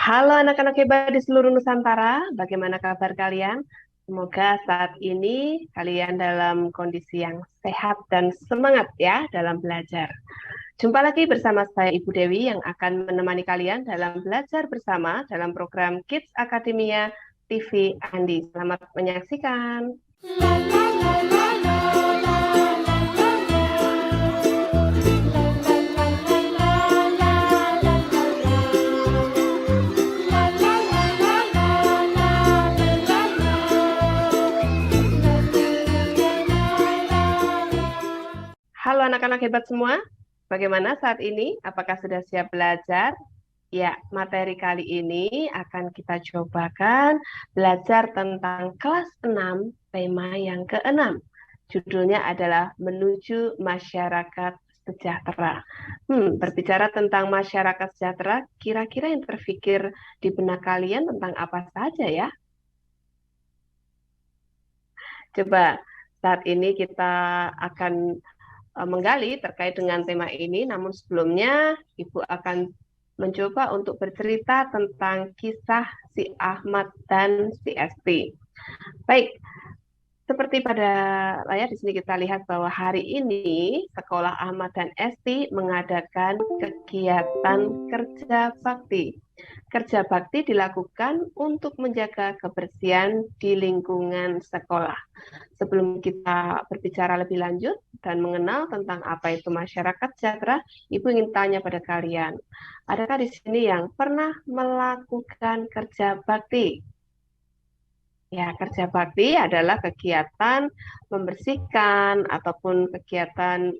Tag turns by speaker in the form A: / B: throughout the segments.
A: Halo anak-anak hebat di seluruh Nusantara, bagaimana kabar kalian? Semoga saat ini kalian dalam kondisi yang sehat dan semangat ya dalam belajar. Jumpa lagi bersama saya Ibu Dewi yang akan menemani kalian dalam belajar bersama dalam program Kids Academia TV Andi. Selamat menyaksikan. Halo anak-anak hebat semua, bagaimana saat ini? Apakah sudah siap belajar? Ya, materi kali ini akan kita cobakan belajar tentang kelas 6, tema yang ke-6. Judulnya adalah Menuju Masyarakat Sejahtera. Berbicara tentang masyarakat sejahtera, kira-kira yang terfikir di benak kalian tentang apa saja ya? Coba saat ini kita akan menggali terkait dengan tema ini, namun sebelumnya Ibu akan mencoba untuk bercerita tentang kisah si Ahmad dan si Esti. Baik, seperti pada layar di sini kita lihat bahwa hari ini Sekolah Ahmad dan Esti mengadakan kegiatan kerja bakti. Kerja bakti dilakukan untuk menjaga kebersihan di lingkungan sekolah. Sebelum kita berbicara lebih lanjut dan mengenal tentang apa itu masyarakat sejahtera, Ibu ingin tanya pada kalian, adakah di sini yang pernah melakukan kerja bakti? Ya, kerja bakti adalah kegiatan membersihkan ataupun kegiatan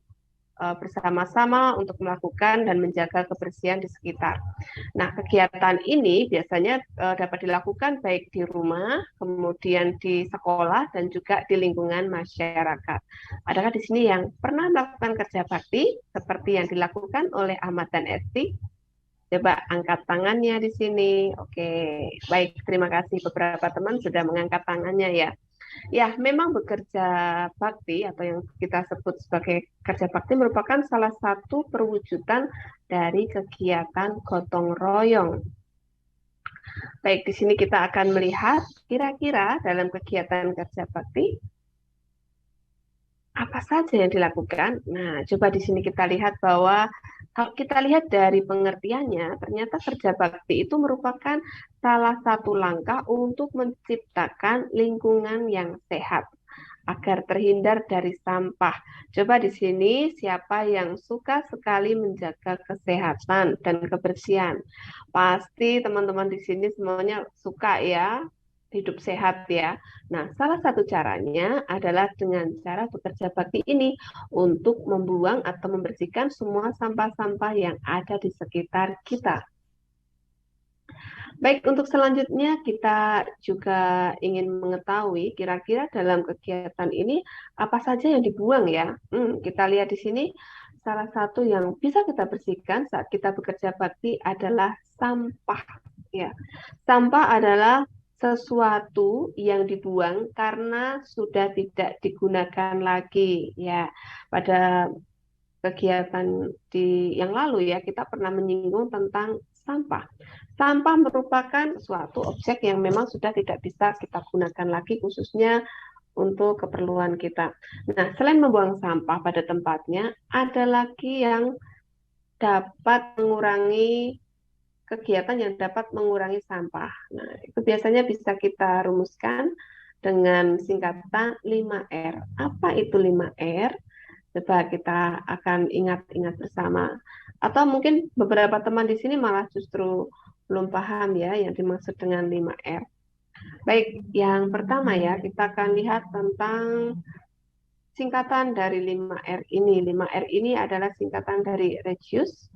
A: bersama-sama untuk melakukan dan menjaga kebersihan di sekitar. Nah, kegiatan ini biasanya dapat dilakukan baik di rumah, kemudian di sekolah, dan juga di lingkungan masyarakat. Adakah di sini yang pernah melakukan kerja bakti seperti yang dilakukan oleh Ahmad dan Esti? Coba angkat tangannya di sini. Oke, baik. Terima kasih. Beberapa teman sudah mengangkat tangannya ya. Ya, memang bekerja bakti atau yang kita sebut sebagai kerja bakti merupakan salah satu perwujudan dari kegiatan gotong royong. Baik, di sini kita akan melihat kira-kira dalam kegiatan kerja bakti apa saja yang dilakukan. Nah, coba di sini kita lihat bahwa kalau kita lihat dari pengertiannya, ternyata kerja bakti itu merupakan salah satu langkah untuk menciptakan lingkungan yang sehat agar terhindar dari sampah. Coba di sini siapa yang suka sekali menjaga kesehatan dan kebersihan? Pasti teman-teman di sini semuanya suka ya hidup sehat ya. Nah, salah satu caranya adalah dengan cara bekerja bakti ini untuk membuang atau membersihkan semua sampah-sampah yang ada di sekitar kita. Baik, untuk selanjutnya kita juga ingin mengetahui kira-kira dalam kegiatan ini apa saja yang dibuang ya. Kita lihat di sini salah satu yang bisa kita bersihkan saat kita bekerja bakti adalah sampah. Ya, sampah adalah sesuatu yang dibuang karena sudah tidak digunakan lagi. Ya, pada kegiatan di yang lalu ya kita pernah menyinggung tentang sampah. Sampah merupakan suatu objek yang memang sudah tidak bisa kita gunakan lagi khususnya untuk keperluan kita. Nah, selain membuang sampah pada tempatnya, ada lagi yang dapat mengurangi kegiatan yang dapat mengurangi sampah. Nah, itu biasanya bisa kita rumuskan dengan singkatan 5R. Apa itu 5R? Coba kita akan ingat-ingat bersama. Atau mungkin beberapa teman di sini malah justru belum paham ya yang dimaksud dengan 5R. Baik, yang pertama ya, kita akan lihat tentang singkatan dari 5R ini. 5R ini adalah singkatan dari reuse,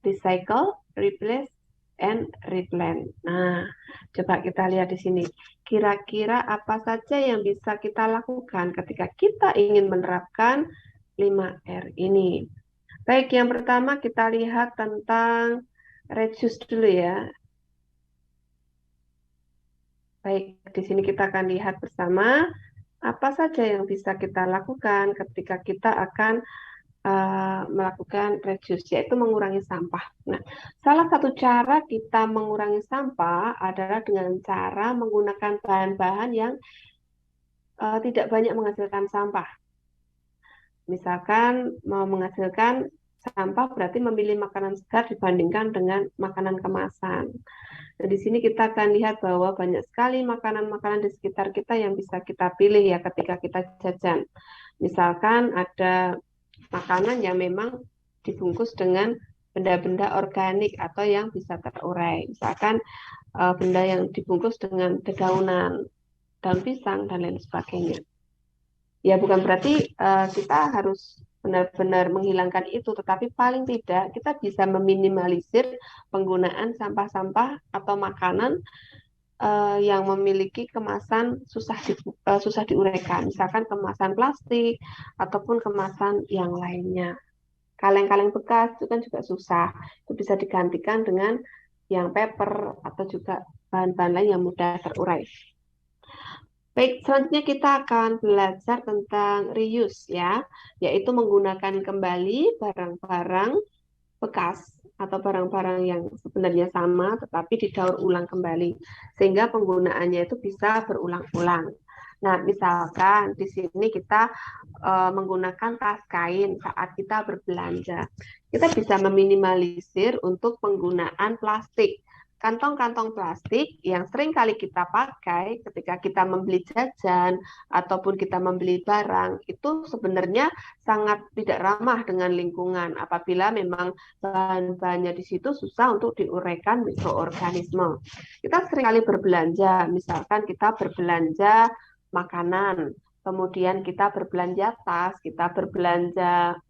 A: recycle, replace, and replan. Nah, coba kita lihat di sini. Kira-kira apa saja yang bisa kita lakukan ketika kita ingin menerapkan 5R ini? Baik, yang pertama kita lihat tentang reduce dulu ya. Baik, di sini kita akan lihat bersama apa saja yang bisa kita lakukan ketika kita akan melakukan reduce, yaitu mengurangi sampah. Nah, salah satu cara kita mengurangi sampah adalah dengan cara menggunakan bahan-bahan yang tidak banyak menghasilkan sampah. Misalkan mau menghasilkan sampah berarti memilih makanan segar dibandingkan dengan makanan kemasan. Nah, di sini kita akan lihat bahwa banyak sekali makanan-makanan di sekitar kita yang bisa kita pilih ya ketika kita jajan. Misalkan ada makanan yang memang dibungkus dengan benda-benda organik atau yang bisa terurai. Misalkan benda yang dibungkus dengan dedaunan, daun pisang, dan lain sebagainya. Ya bukan berarti kita harus benar-benar menghilangkan itu, tetapi paling tidak kita bisa meminimalisir penggunaan sampah-sampah atau makanan yang memiliki kemasan susah diuraikan, misalkan kemasan plastik ataupun kemasan yang lainnya. Kaleng-kaleng bekas itu kan juga susah, itu bisa digantikan dengan yang paper atau juga bahan-bahan lain yang mudah terurai. Baik, selanjutnya kita akan belajar tentang reuse ya, yaitu menggunakan kembali barang-barang bekas atau barang-barang yang sebenarnya sama tetapi didaur ulang kembali sehingga penggunaannya itu bisa berulang-ulang. Nah, misalkan di sini kita menggunakan tas kain saat kita berbelanja. Kita bisa meminimalisir untuk penggunaan plastik. Kantong-kantong plastik yang sering kali kita pakai ketika kita membeli jajan ataupun kita membeli barang itu sebenarnya sangat tidak ramah dengan lingkungan apabila memang bahan-bahannya di situ susah untuk diuraikan mikroorganisme. Kita sering kali berbelanja, misalkan kita berbelanja makanan, kemudian kita berbelanja tas, kita berbelanja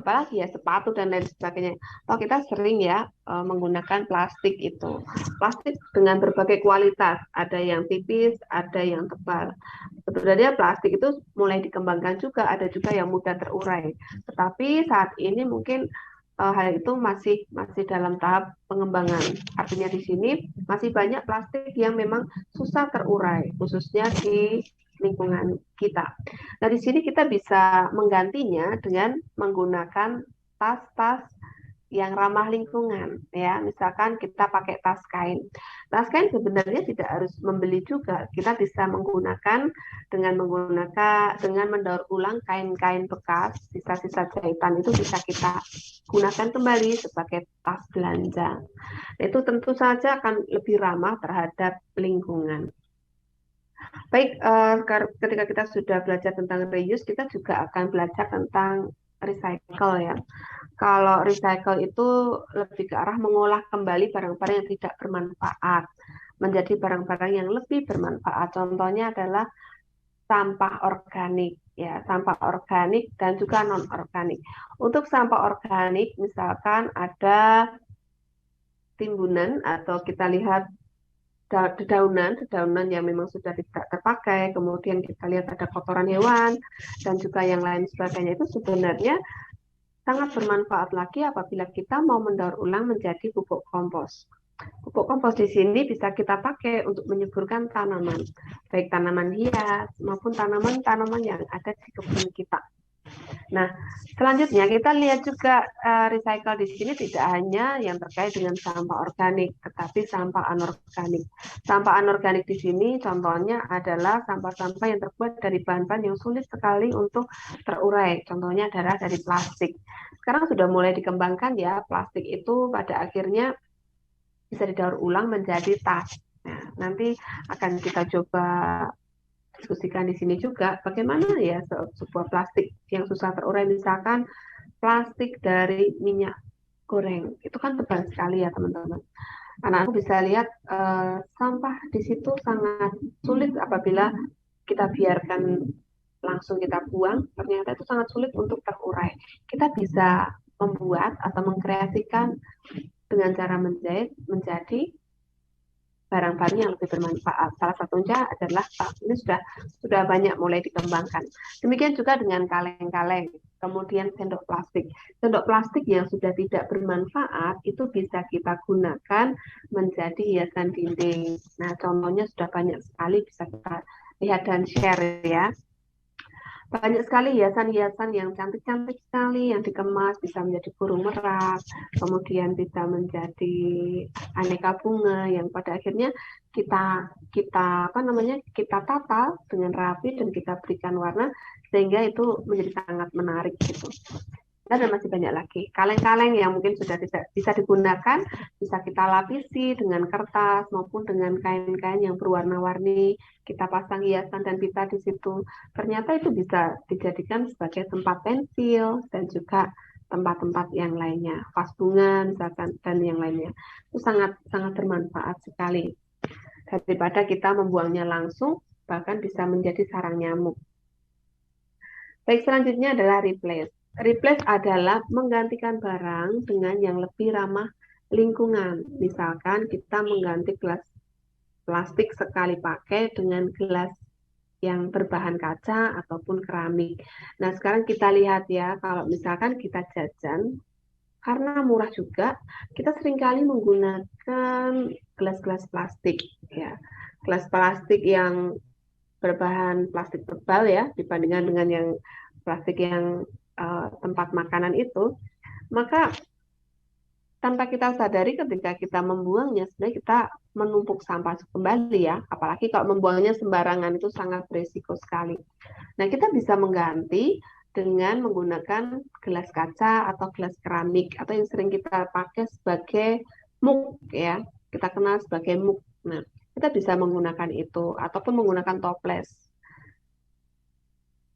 A: apalagi ya sepatu dan lain sebagainya. Atau kita sering ya menggunakan plastik itu. Plastik dengan berbagai kualitas, ada yang tipis, ada yang tebal. Sebenarnya plastik itu mulai dikembangkan juga, ada juga yang mudah terurai. Tetapi saat ini mungkin hal itu masih dalam tahap pengembangan. Artinya di sini masih banyak plastik yang memang susah terurai, khususnya di lingkungan kita. Nah, di sini kita bisa menggantinya dengan menggunakan tas-tas yang ramah lingkungan, ya. Misalkan kita pakai tas kain. Tas kain sebenarnya tidak harus membeli juga. Kita bisa menggunakan dengan mendaur ulang kain-kain bekas, sisa-sisa jahitan itu bisa kita gunakan kembali sebagai tas belanja. Itu tentu saja akan lebih ramah terhadap lingkungan. Baik, ketika kita sudah belajar tentang reuse, kita juga akan belajar tentang recycle ya. Kalau recycle itu lebih ke arah mengolah kembali barang-barang yang tidak bermanfaat menjadi barang-barang yang lebih bermanfaat. Contohnya adalah sampah organik ya, sampah organik dan juga non organik. Untuk sampah organik misalkan ada timbunan atau kita lihat dedaunan yang memang sudah tidak terpakai, kemudian kita lihat ada kotoran hewan dan juga yang lain sebagainya, itu sebenarnya sangat bermanfaat lagi apabila kita mau mendaur ulang menjadi pupuk kompos. Pupuk kompos di sini bisa kita pakai untuk menyuburkan tanaman, baik tanaman hias maupun tanaman-tanaman yang ada di kebun kita. Nah, selanjutnya kita lihat juga recycle di sini tidak hanya yang terkait dengan sampah organik, tetapi sampah anorganik. Sampah anorganik di sini contohnya adalah sampah-sampah yang terbuat dari bahan-bahan yang sulit sekali untuk terurai. Contohnya adalah dari plastik. Sekarang sudah mulai dikembangkan ya, plastik itu pada akhirnya bisa didaur ulang menjadi tas. Nah, nanti akan kita coba diskusikan di sini juga bagaimana ya sebuah plastik yang susah terurai, misalkan plastik dari minyak goreng itu kan tebal sekali ya teman-teman. Anak-anak bisa lihat sampah di situ sangat sulit apabila kita biarkan langsung kita buang, ternyata itu sangat sulit untuk terurai. Kita bisa membuat atau mengkreasikan dengan cara menjahit menjadi barang-barang yang lebih bermanfaat. Salah satunya adalah ini sudah banyak mulai dikembangkan. Demikian juga dengan kaleng-kaleng, kemudian sendok plastik. Sendok plastik yang sudah tidak bermanfaat itu bisa kita gunakan menjadi hiasan dinding. Nah, contohnya sudah banyak sekali bisa kita lihat dan share ya. Banyak sekali hiasan-hiasan yang cantik-cantik sekali, yang dikemas bisa menjadi burung merak, kemudian bisa menjadi aneka bunga yang pada akhirnya kita kita apa namanya kita tata dengan rapi dan kita berikan warna sehingga itu menjadi sangat menarik gitu. Dan masih banyak lagi kaleng-kaleng yang mungkin sudah tidak bisa digunakan, bisa kita lapisi dengan kertas maupun dengan kain-kain yang berwarna-warni, kita pasang hiasan dan pita di situ. Ternyata itu bisa dijadikan sebagai tempat pensil dan juga tempat-tempat yang lainnya, vas bunga misalkan dan yang lainnya. Itu sangat sangat bermanfaat sekali. Daripada kita membuangnya langsung, bahkan bisa menjadi sarang nyamuk. Baik, selanjutnya adalah replace. Replace adalah menggantikan barang dengan yang lebih ramah lingkungan. Misalkan kita mengganti gelas plastik sekali pakai dengan gelas yang berbahan kaca ataupun keramik. Nah, sekarang kita lihat ya, kalau misalkan kita jajan, karena murah juga, kita seringkali menggunakan gelas-gelas plastik. Ya, gelas plastik yang berbahan plastik tebal ya, dibandingkan dengan yang plastik yang tempat makanan itu, maka tanpa kita sadari ketika kita membuangnya, sebenarnya kita menumpuk sampah kembali ya, apalagi kalau membuangnya sembarangan itu sangat berisiko sekali. Nah, kita bisa mengganti dengan menggunakan gelas kaca atau gelas keramik atau yang sering kita pakai sebagai mug ya, kita kenal sebagai mug. Nah, kita bisa menggunakan itu ataupun menggunakan toples.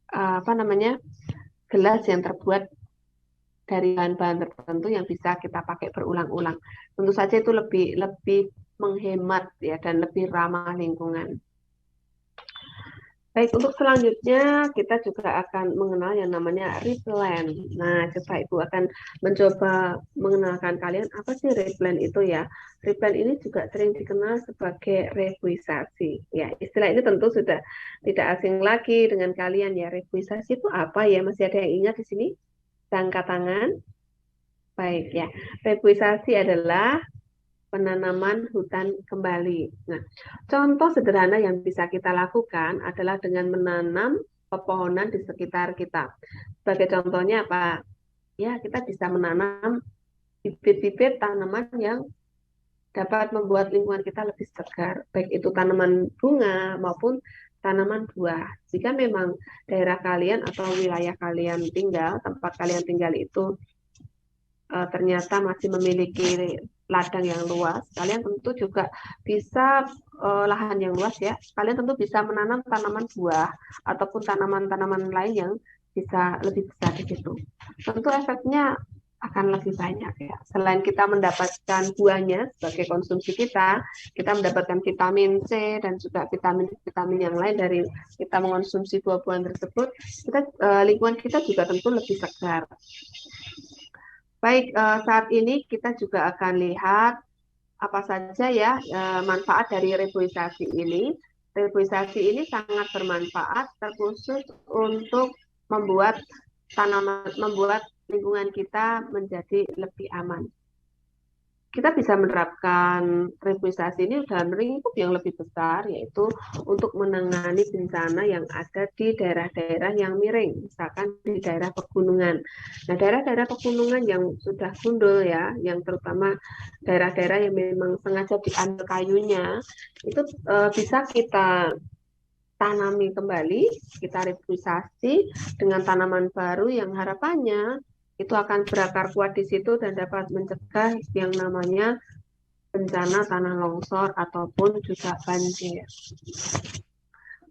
A: Apa namanya? Gelas yang terbuat dari bahan-bahan tertentu yang bisa kita pakai berulang-ulang. Tentu saja itu lebih lebih menghemat ya dan lebih ramah lingkungan. Baik, untuk selanjutnya kita juga akan mengenal yang namanya replan. Nah, coba Ibu akan mencoba mengenalkan kalian apa sih replan itu ya. Replan ini juga sering dikenal sebagai rebuisasi. Ya, istilah ini tentu sudah tidak asing lagi dengan kalian ya. Rebuisasi itu apa ya? Masih ada yang ingat di sini? Angkat tangan. Baik ya. Rebuisasi adalah penanaman hutan kembali. Nah, contoh sederhana yang bisa kita lakukan adalah dengan menanam pepohonan di sekitar kita. Sebagai contohnya apa? Ya, kita bisa menanam bibit-bibit tanaman yang dapat membuat lingkungan kita lebih segar, baik itu tanaman bunga maupun tanaman buah. Jika memang daerah kalian atau wilayah kalian tinggal, tempat kalian tinggal itu ternyata masih memiliki ladang yang luas, kalian tentu juga bisa lahan yang luas ya. Kalian tentu bisa menanam tanaman buah ataupun tanaman-tanaman lain yang bisa lebih besar di situ. Tentu efeknya akan lebih banyak ya. Selain kita mendapatkan buahnya sebagai konsumsi kita mendapatkan vitamin C dan juga vitamin-vitamin yang lain dari kita mengonsumsi buah-buahan tersebut. Lingkungan kita juga tentu lebih segar. Baik, saat ini kita juga akan lihat apa saja ya manfaat dari reboisasi ini. Reboisasi ini sangat bermanfaat terkhusus untuk membuat membuat lingkungan kita menjadi lebih aman. Kita bisa menerapkan reboisasi ini dalam lingkup yang lebih besar, yaitu untuk menangani bencana yang ada di daerah-daerah yang miring, misalkan di daerah pegunungan. Nah, daerah-daerah pegunungan yang sudah gundul ya, yang terutama daerah-daerah yang memang sengaja diambil kayunya, itu bisa kita tanami kembali, kita reboisasi dengan tanaman baru yang harapannya itu akan berakar kuat di situ dan dapat mencegah yang namanya bencana tanah longsor ataupun juga banjir.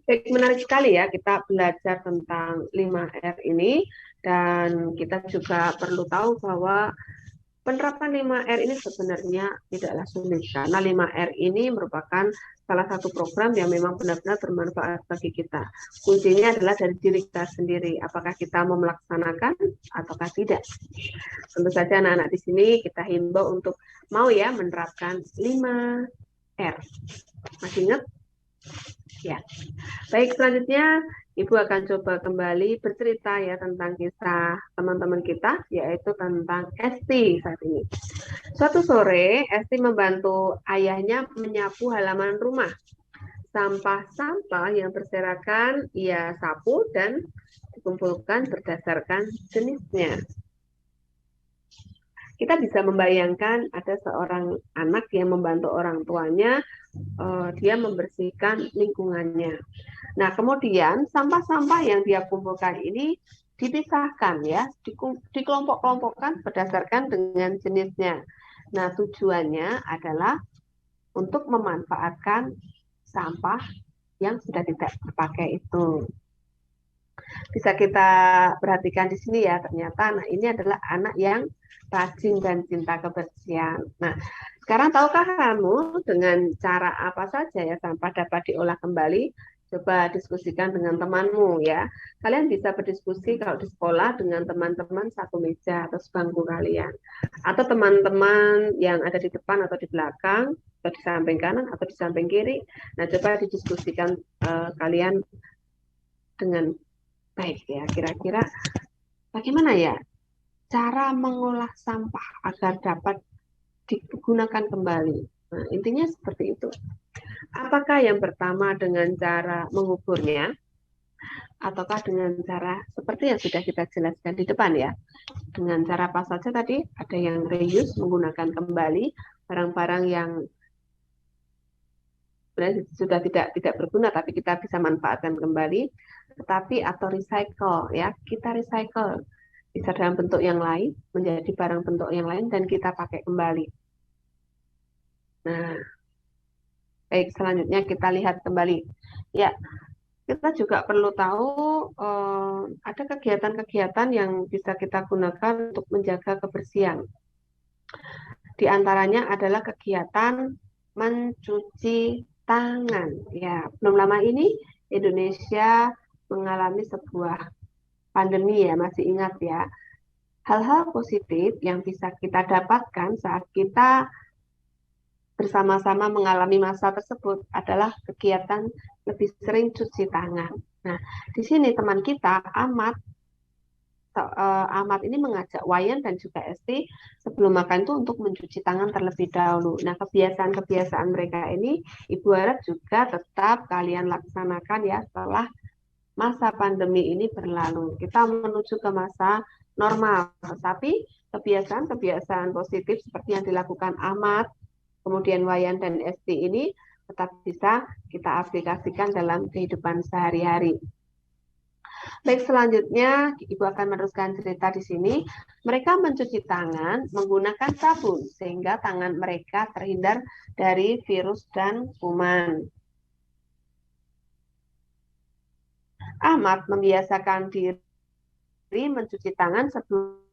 A: Menarik sekali ya kita belajar tentang 5R ini dan kita juga perlu tahu bahwa penerapan 5R ini sebenarnya tidaklah sulit karena 5R ini merupakan salah satu program yang memang benar-benar bermanfaat bagi kita. Kuncinya adalah dari diri kita sendiri, apakah kita mau melaksanakan ataukah tidak. Tentu saja anak-anak di sini kita himbau untuk mau ya menerapkan 5R. Masih ingat? Ya. Baik, selanjutnya Ibu akan coba kembali bercerita ya tentang kisah teman-teman kita, yaitu tentang Esti saat ini. Suatu sore, Esti membantu ayahnya menyapu halaman rumah. Sampah-sampah yang berserakan ia sapu dan dikumpulkan berdasarkan jenisnya. Kita bisa membayangkan ada seorang anak yang membantu orang tuanya, dia membersihkan lingkungannya. Nah, kemudian sampah-sampah yang dia kumpulkan ini dipisahkan ya, dikelompok-kelompokkan berdasarkan dengan jenisnya. Nah, tujuannya adalah untuk memanfaatkan sampah yang sudah tidak terpakai itu. Bisa kita perhatikan di sini ya, ternyata nah ini adalah anak yang rajin dan cinta kebersihan. Nah, sekarang tahukah kamu dengan cara apa saja ya sampah dapat diolah kembali? Coba diskusikan dengan temanmu ya. Kalian bisa berdiskusi kalau di sekolah dengan teman-teman satu meja atau sebangku kalian. Atau teman-teman yang ada di depan atau di belakang, atau di samping kanan atau di samping kiri. Nah, coba didiskusikan kalian dengan baik ya. Kira-kira bagaimana ya cara mengolah sampah agar dapat digunakan kembali. Nah, intinya seperti itu. Apakah yang pertama dengan cara menguburnya, ataukah dengan cara seperti yang sudah kita jelaskan di depan ya? Dengan cara apa saja tadi? Ada yang reuse, menggunakan kembali barang-barang yang sudah tidak berguna, tapi kita bisa manfaatkan kembali. Tetapi atau recycle ya, kita recycle bisa dalam bentuk yang lain, menjadi barang bentuk yang lain dan kita pakai kembali. Nah, baik, selanjutnya kita lihat kembali. Ya, kita juga perlu tahu ada kegiatan-kegiatan yang bisa kita gunakan untuk menjaga kebersihan. Di antaranya adalah kegiatan mencuci tangan. Ya, belum lama ini Indonesia mengalami sebuah pandemi ya, masih ingat ya. Hal-hal positif yang bisa kita dapatkan saat kita bersama-sama mengalami masa tersebut adalah kegiatan lebih sering cuci tangan. Nah, di sini teman kita Ahmad ini mengajak Wayan dan juga Esti sebelum makan itu untuk mencuci tangan terlebih dahulu. Nah, kebiasaan-kebiasaan mereka ini Ibu harap juga tetap kalian laksanakan ya setelah masa pandemi ini berlalu. Kita menuju ke masa normal, tetapi kebiasaan-kebiasaan positif seperti yang dilakukan Ahmad, kemudian Wayan dan Esti ini tetap bisa kita aplikasikan dalam kehidupan sehari-hari. Baik, selanjutnya Ibu akan meneruskan cerita di sini. Mereka mencuci tangan menggunakan sabun sehingga tangan mereka terhindar dari virus dan kuman. Ahmad membiasakan diri mencuci tangan sebelum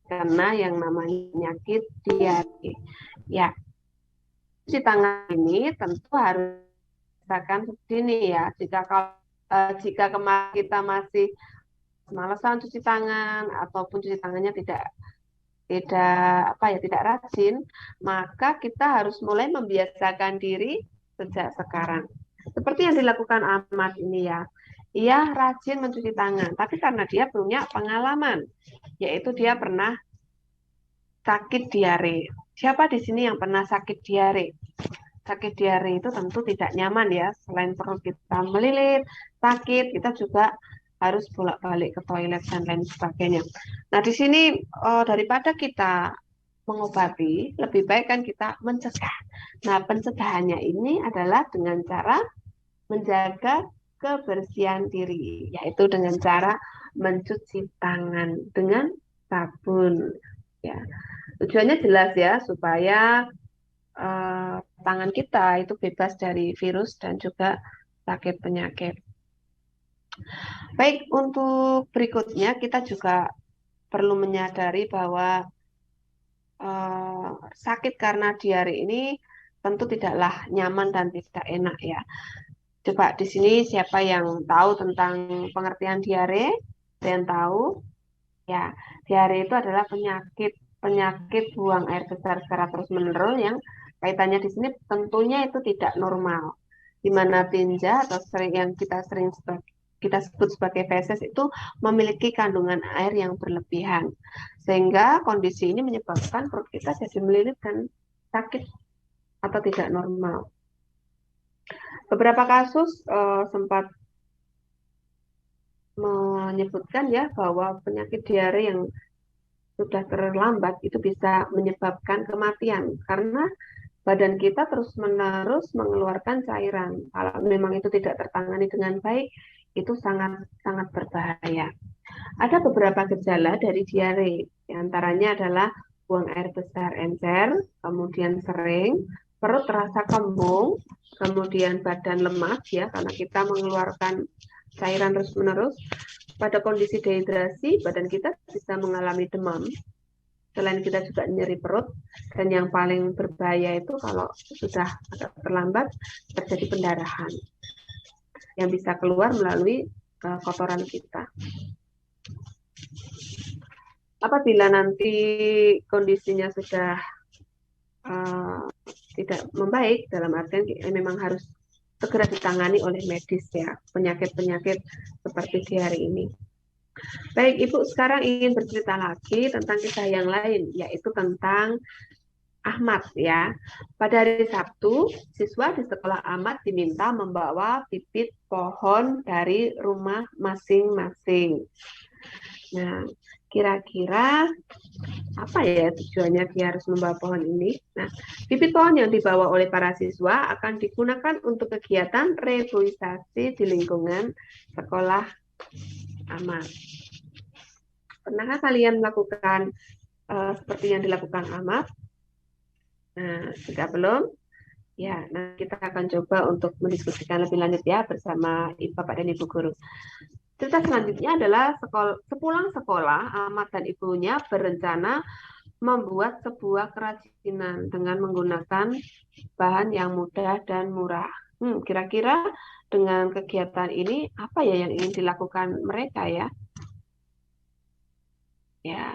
A: karena yang namanya penyakit diare. Ya, cuci tangan ini tentu harus dilaksanakan begini ya. Jika kemarin kita masih malesan cuci tangan ataupun cuci tangannya tidak rajin, maka kita harus mulai membiasakan diri sejak sekarang. Seperti yang dilakukan Ahmad ini ya. Ia rajin mencuci tangan, tapi karena dia punya pengalaman, yaitu dia pernah sakit diare. Siapa di sini yang pernah sakit diare? Sakit diare itu tentu tidak nyaman ya. Selain perut kita melilit, sakit, kita juga harus bolak-balik ke toilet dan lain sebagainya. Nah, di sini daripada kita mengobati, lebih baik kan kita mencegah. Nah, pencegahannya ini adalah dengan cara menjaga kebersihan diri, yaitu dengan cara mencuci tangan dengan sabun. Ya, tujuannya jelas ya, supaya tangan kita itu bebas dari virus dan juga sakit penyakit. Baik, untuk berikutnya kita juga perlu menyadari bahwa sakit karena diare ini tentu tidaklah nyaman dan tidak enak ya. Coba di sini siapa yang tahu tentang pengertian diare? Ada yang tahu? Ya, diare itu adalah penyakit buang air besar secara terus-menerus yang kaitannya di sini tentunya itu tidak normal. Di mana tinja atau yang kita sebut sebagai feses itu memiliki kandungan air yang berlebihan. Sehingga kondisi ini menyebabkan perut kita jadi melilit dan sakit atau tidak normal. Beberapa kasus sempat menyebutkan ya bahwa penyakit diare yang sudah terlambat itu bisa menyebabkan kematian karena badan kita terus-menerus mengeluarkan cairan. Kalau memang itu tidak tertangani dengan baik, itu sangat-sangat berbahaya. Ada beberapa gejala dari diare, di antaranya adalah buang air besar encer, kemudian sering, perut terasa kembung, kemudian badan lemas ya karena kita mengeluarkan cairan terus-menerus. Pada kondisi dehidrasi, badan kita bisa mengalami demam. Selain kita juga nyeri perut, dan yang paling berbahaya itu kalau sudah agak terlambat terjadi pendarahan yang bisa keluar melalui kotoran kita. Apabila nanti kondisinya sudah tidak membaik, dalam artian memang harus segera ditangani oleh medis ya, penyakit-penyakit seperti diare ini. Baik, Ibu sekarang ingin bercerita lagi tentang kisah yang lain, yaitu tentang Ahmad ya. Pada hari Sabtu, siswa di sekolah Ahmad diminta membawa bibit pohon dari rumah masing-masing. Nah, kira-kira apa ya tujuannya dia harus membawa pohon ini? Nah, bibit pohon yang dibawa oleh para siswa akan digunakan untuk kegiatan reboisasi di lingkungan sekolah Ahmad. Pernahkah kalian melakukan seperti yang dilakukan Ahmad? Nah, jika belum, ya, nah kita akan coba untuk mendiskusikan lebih lanjut ya bersama Bapak dan Ibu guru. Cerita selanjutnya adalah sepulang sekolah, Ahmad dan ibunya berencana membuat sebuah kerajinan dengan menggunakan bahan yang mudah dan murah. Kira-kira dengan kegiatan ini apa ya yang ingin dilakukan mereka ya? Ya,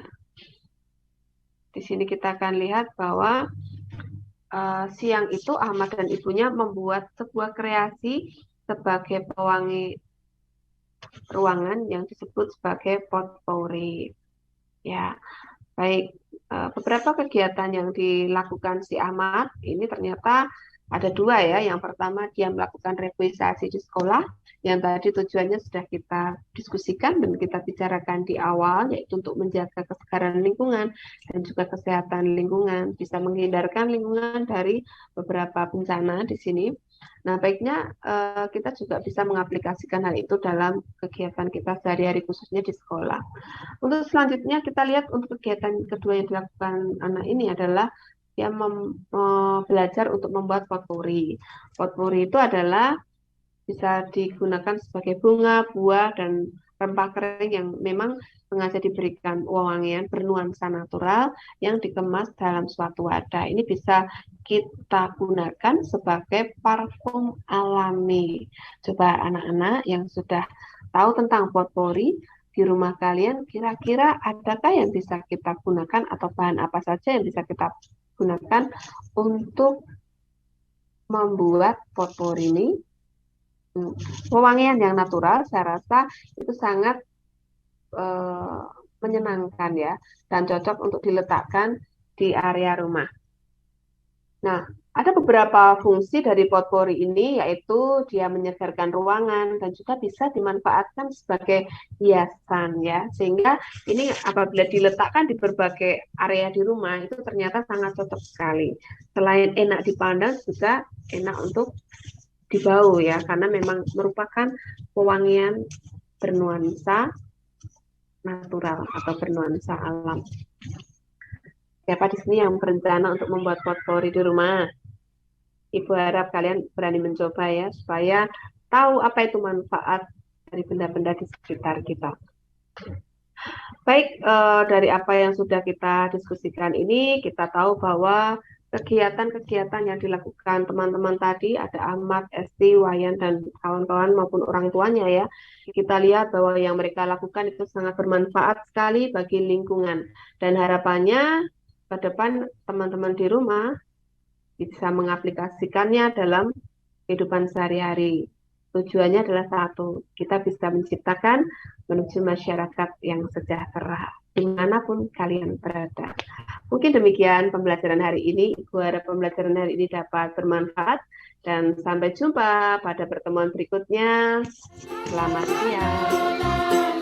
A: di sini kita akan lihat bahwa siang itu Ahmad dan ibunya membuat sebuah kreasi sebagai pewangi ruangan yang disebut sebagai potpourri. Ya, baik. Beberapa kegiatan yang dilakukan si Ahmad ini ternyata ada dua ya. Yang pertama dia melakukan reboisasi di sekolah yang tadi tujuannya sudah kita diskusikan dan kita bicarakan di awal, yaitu untuk menjaga kesegaran lingkungan dan juga kesehatan lingkungan, bisa menghindarkan lingkungan dari beberapa bencana di sini. Nah, baiknya kita juga bisa mengaplikasikan hal itu dalam kegiatan kita sehari-hari khususnya di sekolah. Untuk selanjutnya kita lihat untuk kegiatan kedua yang dilakukan anak ini adalah dia belajar untuk membuat potpourri. Potpourri itu adalah bisa digunakan sebagai bunga, buah, dan rempah kering yang memang sengaja diberikan wewangian bernuansa natural yang dikemas dalam suatu wadah. Ini bisa kita gunakan sebagai parfum alami. Coba anak-anak yang sudah tahu tentang potpourri di rumah kalian, kira-kira adakah yang bisa kita gunakan atau bahan apa saja yang bisa kita gunakan untuk membuat potpourri ini? Pewangian yang natural saya rasa itu sangat menyenangkan ya dan cocok untuk diletakkan di area rumah. Nah, ada beberapa fungsi dari potpourri ini, yaitu dia menyegarkan ruangan dan juga bisa dimanfaatkan sebagai hiasan ya, sehingga ini apabila diletakkan di berbagai area di rumah itu ternyata sangat cocok sekali. Selain enak dipandang juga enak untuk dibau ya, karena memang merupakan pewangian bernuansa natural atau bernuansa alam. Siapa di sini yang berencana untuk membuat potpourri di rumah? Ibu harap kalian berani mencoba ya, supaya tahu apa itu manfaat dari benda-benda di sekitar kita. Baik, dari apa yang sudah kita diskusikan ini, kita tahu bahwa kegiatan-kegiatan yang dilakukan teman-teman tadi, ada Ahmad, Esti, Wayan, dan kawan-kawan maupun orang tuanya ya, kita lihat bahwa yang mereka lakukan itu sangat bermanfaat sekali bagi lingkungan. Dan harapannya ke depan teman-teman di rumah bisa mengaplikasikannya dalam kehidupan sehari-hari. Tujuannya adalah satu, kita bisa menciptakan menuju masyarakat yang sejahtera. dimanapun kalian berada. Mungkin demikian pembelajaran hari ini. Ibu harap pembelajaran hari ini dapat bermanfaat dan sampai jumpa pada pertemuan berikutnya. Selamat siang.